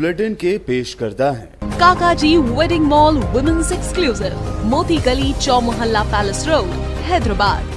Bulletin के पेश करता है। काकाजी वेडिंग मॉल वुमेन्स एक्सक्लूसिव, मोती गली, चौमुहल्ला पैलेस रोड, हैदराबाद।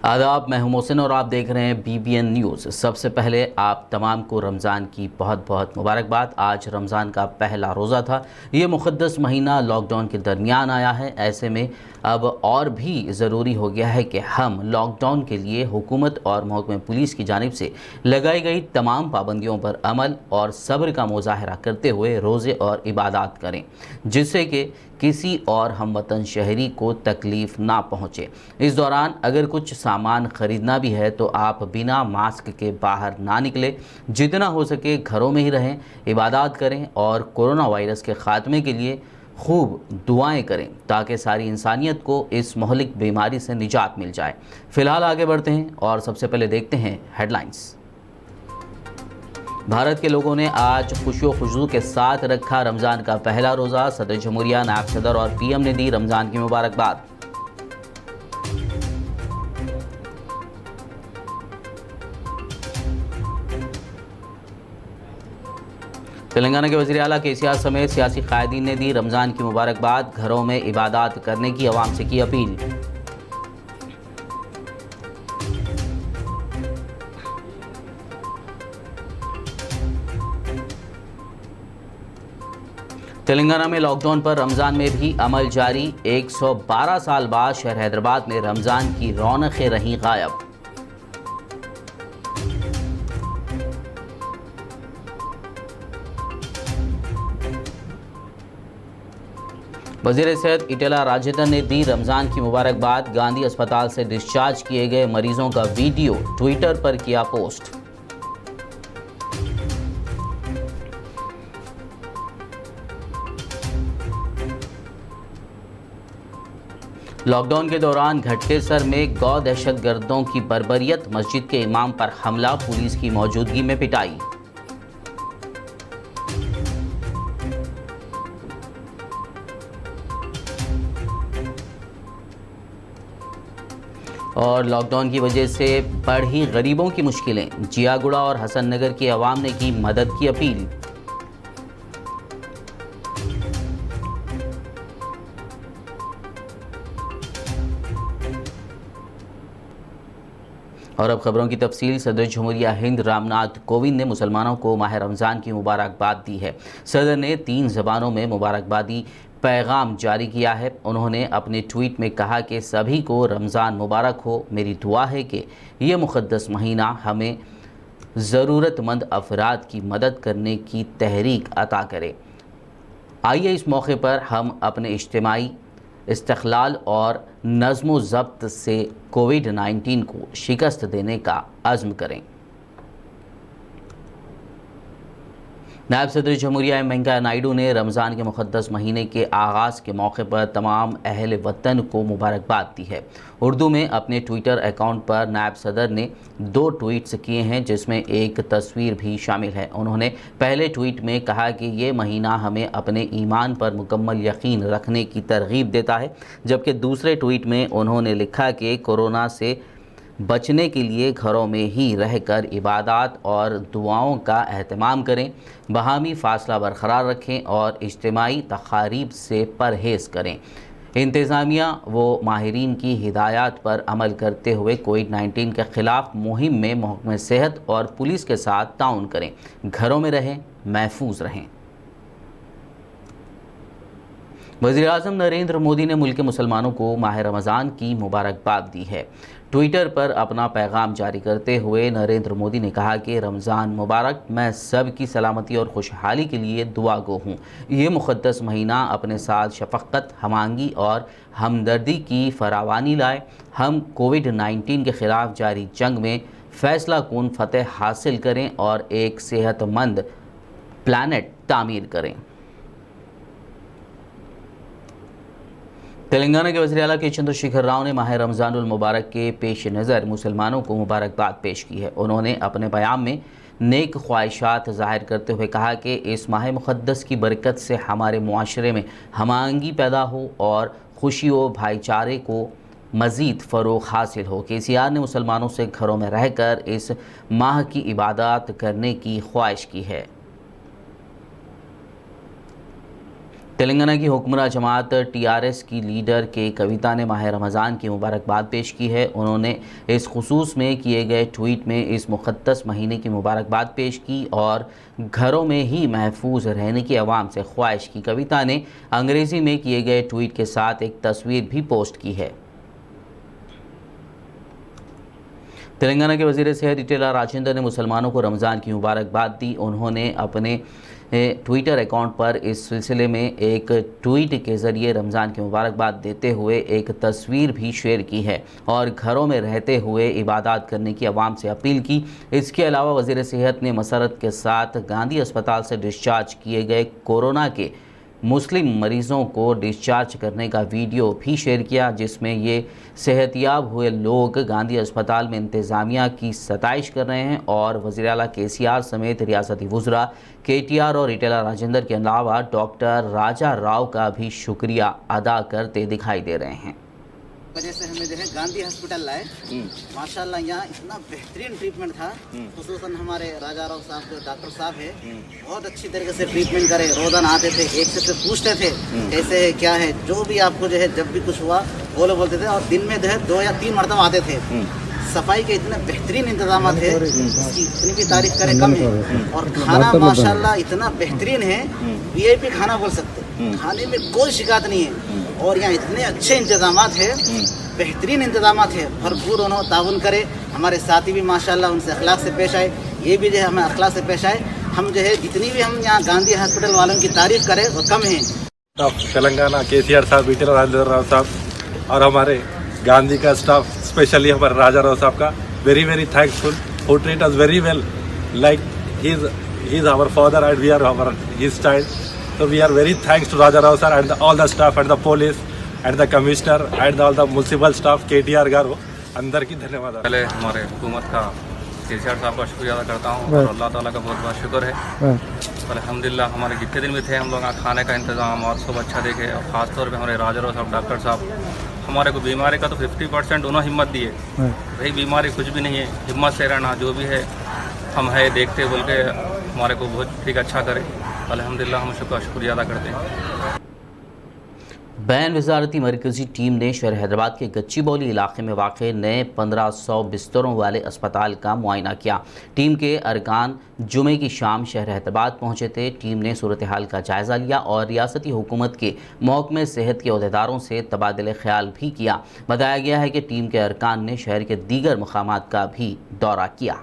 आदाब, मैं हूं मोहसिन और आप देख रहे हैं BBN न्यूज़। सबसे पहले आप तमाम को रमज़ान की बहुत बहुत मुबारकबाद। आज रमज़ान का पहला रोज़ा था। ये मुक़द्दस महीना लॉकडाउन के दरमियान आया है। ऐसे में अब और भी ज़रूरी हो गया है कि हम लॉकडाउन के लिए हुकूमत और महकमे पुलिस की जानिब से लगाई गई तमाम पाबंदियों पर अमल और सब्र का मुजाहरा करते हुए रोज़े और इबादत करें, जिससे कि किसी और हमवतन शहरी को तकलीफ़ ना पहुँचे। इस दौरान अगर कुछ सामान ख़रीदना भी है तो आप बिना मास्क के बाहर ना निकलें। जितना हो सके घरों में ही रहें, इबादत करें और कोरोना वायरस के ख़ात्मे के लिए खूब दुआएं करें ताकि सारी इंसानियत को इस महलिक बीमारी से निजात मिल जाए। फ़िलहाल आगे बढ़ते हैं और सबसे पहले देखते हैं हेडलाइंस। भारत के लोगों ने आज खुशी खुशबू के साथ रखा रमज़ान का पहला रोज़ा। सदर जमहूरिया, नायब सदर और PM ने दी रमज़ान की मुबारकबाद। तेलंगाना के वज़ीर आला KCR समेत सियासी कायदीन ने दी रमज़ान की मुबारकबाद। घरों में इबादत करने की अवाम से की अपील। तेलंगाना में लॉकडाउन पर रमज़ान में भी अमल जारी। 112 साल बाद शहर हैदराबाद में रमज़ान की रौनकें रहीं गायब। वज़ीर सेहत इटेला राजेंद्र ने दी रमज़ान की मुबारकबाद। गांधी अस्पताल से डिस्चार्ज किए गए मरीजों का वीडियो ट्विटर पर किया पोस्ट। लॉकडाउन के दौरान घटकेसर में गौ दहशतगर्दों की बर्बरियत, मस्जिद के इमाम पर हमला, पुलिस की मौजूदगी में पिटाई। और लॉकडाउन की वजह से बढ़ी गरीबों की मुश्किलें, जियागुड़ा और हसन नगर की अवाम ने की मदद की अपील। और अब खबरों की तफसील। सदर जमहूरिया हिंद रामनाथ कोविंद ने मुसलमानों को माह रमज़ान की मुबारकबाद दी है। सदर ने 3 ज़बानों में मुबारकबादी पैगाम जारी किया है। उन्होंने अपने ट्वीट में कहा कि सभी को रमज़ान मुबारक हो। मेरी दुआ है कि ये मुक़द्दस महीना हमें ज़रूरतमंद अफराद की मदद करने की तहरीक अता करे। आइए इस मौके पर हम अपने इज्तिमाई इस्तिक़लाल और नज़्म ज़ब्त से कोविड-19 को शिकस्त देने का अज़्म करें। नायब सदर जमहूरिया वेंकैया नायडू ने रमज़ान के मुक़द्दस महीने के आगाज़ के मौके पर तमाम अहल वतन को मुबारकबाद दी है। उर्दू में अपने ट्विटर अकाउंट पर नायब सदर ने 2 ट्वीट्स किए हैं, जिसमें एक तस्वीर भी शामिल है। उन्होंने पहले ट्वीट में कहा कि ये महीना हमें अपने ईमान पर मुकम्मल यकीन रखने की तरगीब देता है, जबकि दूसरे ट्वीट में उन्होंने लिखा कि कोरोना से बचने के लिए घरों में ही रहकर इबादत और दुआओं का एहतमाम करें, बाहमी फ़ासला बरकरार रखें और इज्तिमाई तक़ारीब से परहेज़ करें। इंतज़ामिया व माहिरीन की हिदायत पर अमल करते हुए कोविड-19 के ख़िलाफ़ मुहिम में महकमे सेहत और पुलिस के साथ ताउन करें। घरों में रहें, महफूज रहें। वज़ीर आज़म नरेंद्र मोदी ने मुल्क के मुसलमानों को माह रमज़ान की मुबारकबाद दी है। ट्विटर पर अपना पैगाम जारी करते हुए नरेंद्र मोदी ने कहा कि रमज़ान मुबारक, मैं सब की सलामती और खुशहाली के लिए दुआ गो हूँ। ये मुक़द्दस महीना अपने साथ शफ़क़त, हमांगी और हमदर्दी की फरावानी लाए। हम कोविड-19 के ख़िलाफ़ जारी जंग में फ़ैसला कुन फ़तह हासिल करें और एक सेहतमंद प्लानट तामीर करें। तेलंगाना के वज़ीर आला के चंद्रशेखर राव ने माह रमज़ानुल मुबारक के पेश नज़र मुसलमानों को मुबारकबाद पेश की है। उन्होंने अपने बयान में नेक ख्वाहिशात ज़ाहिर करते हुए कहा कि इस माह मुक़द्दस की बरकत से हमारे मुआशरे में हमांगी पैदा हो और खुशी व भाईचारे को मज़ीद फ़रोग़ हासिल हो। KCR ने मुसलमानों से घरों में रहकर इस माह की इबादत करने की ख्वाहिश की है। तेलंगाना की हुक्मरान जमात टीआरएस की लीडर के कविता ने माह रमज़ान की मुबारकबाद पेश की है। उन्होंने इस खुसूस में किए गए ट्वीट में इस मुक़द्दस महीने की मुबारकबाद पेश की और घरों में ही महफूज रहने की आवाम से ख्वाहिश की। कविता ने अंग्रेज़ी में किए गए ट्वीट के साथ एक तस्वीर भी पोस्ट की है। तेलंगाना के वज़ीर सेहत इटेला राजेंद्र ने मुसलमानों को रमज़ान की मुबारकबाद दी। उन्होंने अपने ट्विटर अकाउंट पर इस सिलसिले में एक ट्वीट के ज़रिए रमज़ान की मुबारकबाद देते हुए एक तस्वीर भी शेयर की है और घरों में रहते हुए इबादत करने की आवाम से अपील की। इसके अलावा वज़ीर सेहत ने मसरत के साथ गांधी अस्पताल से डिस्चार्ज किए गए कोरोना के मुस्लिम मरीज़ों को डिस्चार्ज करने का वीडियो भी शेयर किया, जिसमें ये सेहतियाब हुए लोग गांधी अस्पताल में इंतज़ामिया की सताइश कर रहे हैं और वज़ीर आला केसीआर समेत रियासती वज़रा केटीआर और इटेला राजेंद्र के अलावा डॉक्टर राजा राव का भी शुक्रिया अदा करते दिखाई दे रहे हैं। वजह से हमें जो है गांधी हॉस्पिटल लाए। माशाल्लाह यहाँ इतना बेहतरीन ट्रीटमेंट था। खुसूसन हमारे राजा राव साहब जो डॉक्टर साहब है बहुत अच्छी तरीके से ट्रीटमेंट करे। रोजाना आते थे, एक से पूछते थे कैसे है क्या है, जो भी आपको जो है जब भी कुछ हुआ वो लोग बोलते थे और दिन में जो है 2 या 3 मरतबा आते थे। सफाई के इतने बेहतरीन इंतजाम थे, इतनी भी तारीफ करे कम है। और खाना माशाल्लाह इतना बेहतरीन है, वीआईपी खाना बोल सकते, खाने में कोई शिकायत नहीं है। और यहाँ इतने अच्छे इंतजाम है, बेहतरीन इंतजाम है, भरपूर उन्होंने ताउन करे। हमारे साथी भी माशाल्लाह उनसे अखलाक से पेश आए, ये भी जो है हमें अखलाक से पेश आए। हम जो है जितनी भी हम यहाँ गांधी हॉस्पिटल वालों की तारीफ करें वो कम है। तेलंगाना केसीआर साहब, इटेला राजेंद्र राव साहब और हमारे गांधी का स्टाफ, स्पेशली हमारे राजा राव साहब का very very thankful who treat us very well like he's our father and we are his child. So we are very thanks to Raja Rao sir and all the staff and the police and the commissioner and all the municipal staff KTR गारो अंदर की धन्यवाद। पहले हमारे हुकूमत का केसीआर साहब का शुक्रिया अदा करता हूँ और अल्लाह ताला का बहुत बहुत शुक्र है। अल्हम्दुलिल्लाह हमारे जितने दिन भी थे हम लोग खाने का इंतज़ाम और सब अच्छा देखे और ख़ासतौर पे हमारे राजा राव साहब डॉक्टर साहब हमारे को बीमारी का तो 50% उन्होंने हिम्मत दी है। भाई बीमारी कुछ भी नहीं है, हिम्मत से रहना, जो भी है हम है देखते बोल के हमारे को बहुत ठीक अच्छा करे। अल्हम्दुलिल्लाह हम शुक्रिया अदा करते हैं। बैन वजारती मरकज़ी टीम ने शहर हैदराबाद के गच्चीबौली इलाके में वाक़े नए 1500 बिस्तरों वाले अस्पताल का मुआयना किया। टीम के अरकान जुमे की शाम शहर हैदराबाद पहुंचे थे। टीम ने सूरत हाल का जायज़ा लिया और रियासती हुकूमत के महकमे सेहत के अहदेदारों से तबादले ख्याल भी किया। बताया गया है कि टीम के अरकान ने शहर के दीगर मकामात का भी दौरा किया।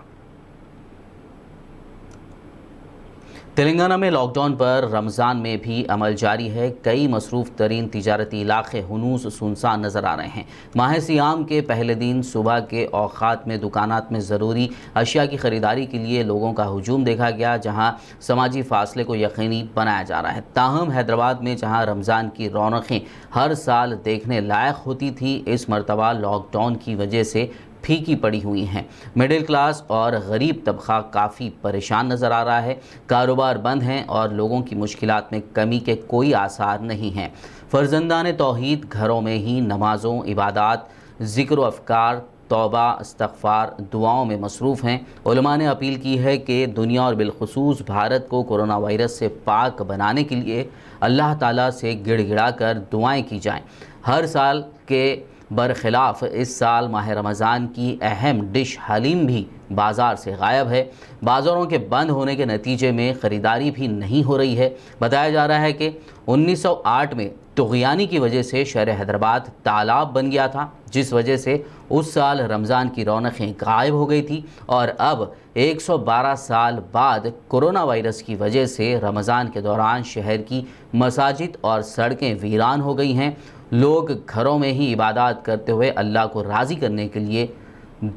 तेलंगाना में लॉकडाउन पर रमज़ान में भी अमल जारी है। कई मसरूफ़ तरीन तिजारती इलाके हुनूस सुनसान नज़र आ रहे हैं। माह सियाम के पहले दिन सुबह के औक़ात में दुकानात में ज़रूरी अशिया की ख़रीदारी के लिए लोगों का हुजूम देखा गया, जहां समाजी फ़ासले को यकीनी बनाया जा रहा है। ताहम हैदराबाद में जहां रमज़ान की रौनकें हर साल देखने लायक होती थी, इस मरतबा लॉकडाउन की वजह से फीकी पड़ी हुई हैं। मिडिल क्लास और गरीब तबका काफ़ी परेशान नज़र आ रहा है। कारोबार बंद हैं और लोगों की मुश्किलात में कमी के कोई आसार नहीं हैं। फ़र्जंदान तौहीद घरों में ही नमाज़ों, इबादत, ज़िक्र व अफ़कार, तौबा, इस्तग़फ़ार, दुआओं में मसरूफ़ हैं। उलमा ने अपील की है कि दुनिया और बिलखुसूस भारत को कोरोना वायरस से पाक बनाने के लिए अल्लाह ताला से गिड़गिड़ा कर दुआएँ की जाएँ। हर साल के बरखिलाफ़ इस साल माह रमज़ान की अहम डिश हलीम भी बाज़ार से गायब है। बाज़ारों के बंद होने के नतीजे में ख़रीदारी भी नहीं हो रही है। बताया जा रहा है कि 1908 में तुग़यानी की वजह से शहर हैदराबाद तालाब बन गया था, जिस वजह से उस साल रमज़ान की रौनकें गायब हो गई थी और अब 112 साल बाद कोरोना वायरस की वजह से रमज़ान के दौरान शहर की मसाजिद और सड़कें वीरान हो गई हैं। लोग घरों में ही इबादत करते हुए अल्लाह को राज़ी करने के लिए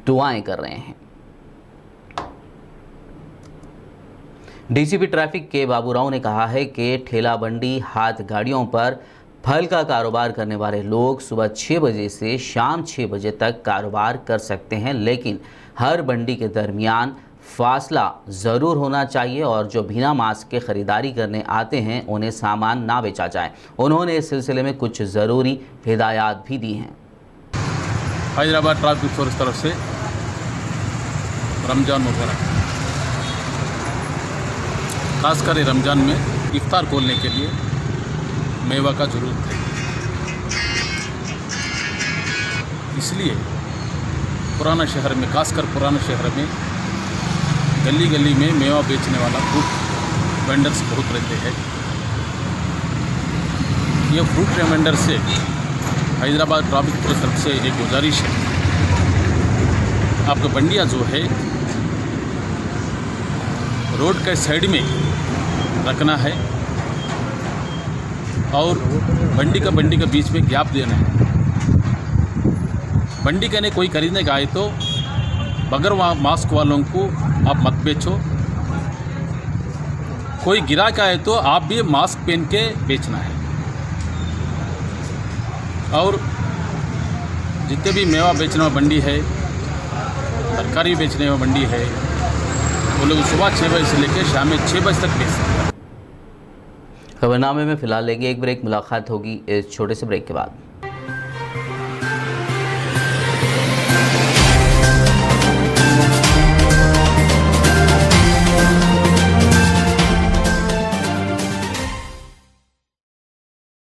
दुआएं कर रहे हैं। डीसीपी ट्रैफिक के बाबू राव ने कहा है कि ठेला बंडी, हाथ गाड़ियों पर फल का कारोबार करने वाले लोग सुबह 6 बजे से शाम 6 बजे तक कारोबार कर सकते हैं, लेकिन हर बंडी के दरमियान फासला ज़रूर होना चाहिए और जो बिना मास्क के ख़रीदारी करने आते हैं उन्हें सामान ना बेचा जाए। उन्होंने इस सिलसिले में कुछ ज़रूरी हिदायत भी दी हैं। हैदराबाद ट्रैफिक फोर्स तरफ से रमज़ान मुबारक। खासकर रमज़ान में इफ्तार खोलने के लिए मेवा का ज़रूरत है। इसलिए पुराना शहर में, खासकर पुराना शहर में गली गली में मेवा बेचने वाला फ्रूट वेंडर्स बहुत रहते हैं। ये फ्रूट वेंडर से हैदराबाद ट्रैफिक पुलिस तरफ से एक गुजारिश है, आपका बंडिया जो है रोड के साइड में रखना है और बंडी का बीच में गैप देना है। बंडी कहने कोई खरीदने का आए तो बगैर मास्क वालों को आप मत बेचो, कोई गिरा का आए तो आप भी मास्क पहन के बेचना है। और जितने भी मेवा बेचने वाला बंडी है, तरकारी बेचने वाला बंडी है, वो लोग सुबह 6 बजे से लेकर शाम में 6 बजे तक बेच सकते हैं। खबरनामे में फ़िलहाल लेंगे एक ब्रेक, मुलाकात होगी इस छोटे से ब्रेक के बाद।